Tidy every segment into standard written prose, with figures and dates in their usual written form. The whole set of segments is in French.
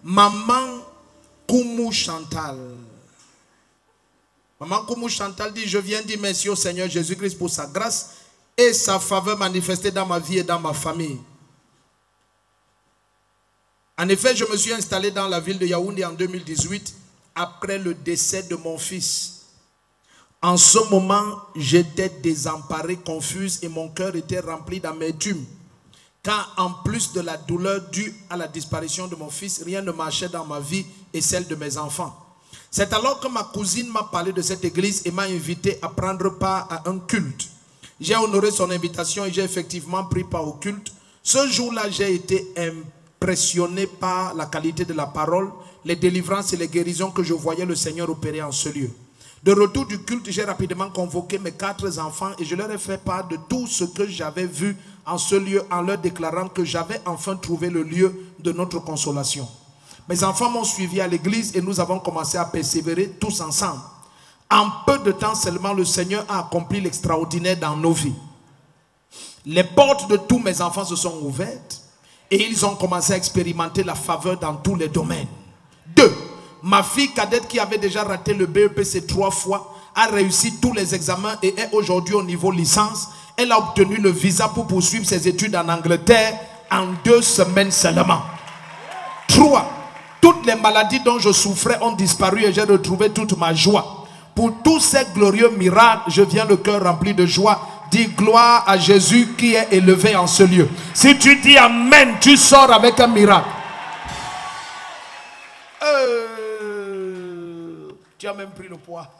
Maman Koumou Chantal. Maman Koumou Chantal dit, je viens dire merci au Seigneur Jésus-Christ pour sa grâce et sa faveur manifestée dans ma vie et dans ma famille. En effet, je me suis installé dans la ville de Yaoundé en 2018 après le décès de mon fils. En ce moment, j'étais désemparée, confuse et mon cœur était rempli d'amertume. Car en plus de la douleur due à la disparition de mon fils, rien ne marchait dans ma vie et celle de mes enfants. C'est alors que ma cousine m'a parlé de cette église et m'a invité à prendre part à un culte. J'ai honoré son invitation et j'ai effectivement pris part au culte. Ce jour-là, j'ai été impressionné par la qualité de la parole, les délivrances et les guérisons que je voyais le Seigneur opérer en ce lieu. De retour du culte, j'ai rapidement convoqué mes 4 enfants et je leur ai fait part de tout ce que j'avais vu en ce lieu en leur déclarant que j'avais enfin trouvé le lieu de notre consolation. Mes enfants m'ont suivi à l'église et nous avons commencé à persévérer tous ensemble. En peu de temps seulement, le Seigneur a accompli l'extraordinaire dans nos vies. Les portes de tous mes enfants se sont ouvertes et ils ont commencé à expérimenter la faveur dans tous les domaines. 2. Ma fille cadette qui avait déjà raté le BEPC 3 fois a réussi tous les examens et est aujourd'hui au niveau licence. Elle a obtenu le visa pour poursuivre ses études en Angleterre en 2 semaines seulement. 3. Toutes les maladies dont je souffrais ont disparu et j'ai retrouvé toute ma joie. Pour tous ces glorieux miracles, je viens le cœur rempli de joie. Dis gloire à Jésus qui est élevé en ce lieu. Si tu dis Amen, tu sors avec un miracle. Tu as même pris le poids.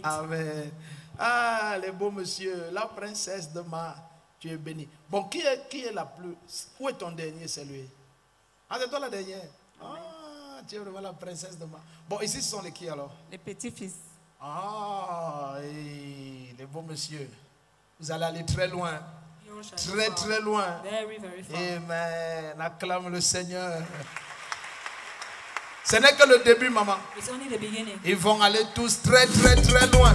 Amen. Ah, les beaux monsieur, la princesse de Ma, tu es bénie. Bon, qui est la plus... Où est ton dernier, c'est lui? Ah, c'est toi la dernière? Ah, tu es vraiment la princesse de Ma. Bon, ici, ce sont les qui alors? Les petits-fils. Ah, les beaux monsieur. Vous allez aller très loin. Très, très loin. Amen. Acclame le Seigneur. Ce n'est que le début, maman. Ils vont aller tous très, très, très loin.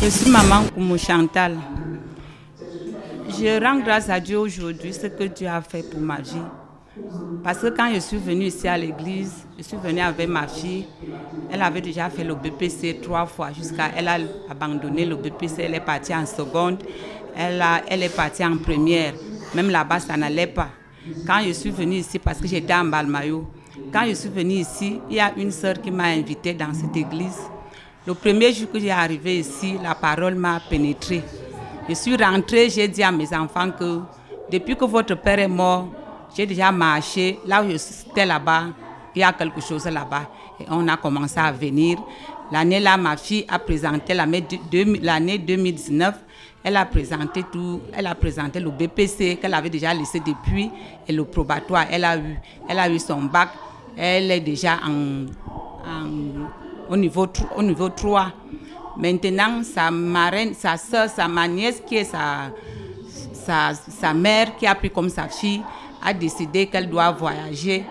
Je suis maman Koumou Chantal. Je rends grâce à Dieu aujourd'hui ce que Dieu a fait pour ma vie. Parce que quand je suis venue ici à l'église, je suis venue avec ma fille. Elle avait déjà fait le BPC 3 fois jusqu'à elle a abandonné le BPC. Elle est partie en seconde. Elle est partie en première. Même là-bas, ça n'allait pas. Quand je suis venue ici, parce que j'étais en Balmayo, quand je suis venue ici, il y a une sœur qui m'a invitée dans cette église. Le premier jour que j'ai arrivé ici, la parole m'a pénétrée. Je suis rentrée, j'ai dit à mes enfants que depuis que votre père est mort, j'ai déjà marché. Là où j'étais là-bas, il y a quelque chose là-bas. Et on a commencé à venir. L'année-là, ma fille a présenté l'année 2019. Elle a présenté le BPC qu'elle avait déjà laissé depuis et le probatoire. Elle a eu son bac. Elle est déjà au niveau 3. Maintenant, sa marraine, sa soeur, ma nièce, qui est sa mère, qui a pris comme sa fille, a décidé qu'elle doit voyager.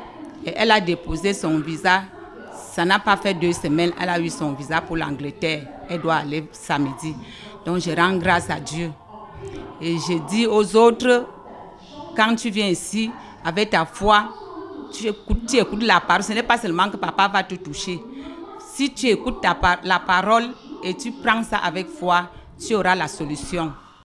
Et elle a déposé son visa. Ça n'a pas fait 2 semaines. Elle a eu son visa pour l'Angleterre. Elle doit aller samedi. Donc, je rends grâce à Dieu. Et je dis aux autres, quand tu viens ici, avec ta foi, tu écoutes la parole. Ce n'est pas seulement que papa va te toucher. Si tu écoutes la parole et tu prends ça avec foi, tu auras la solution.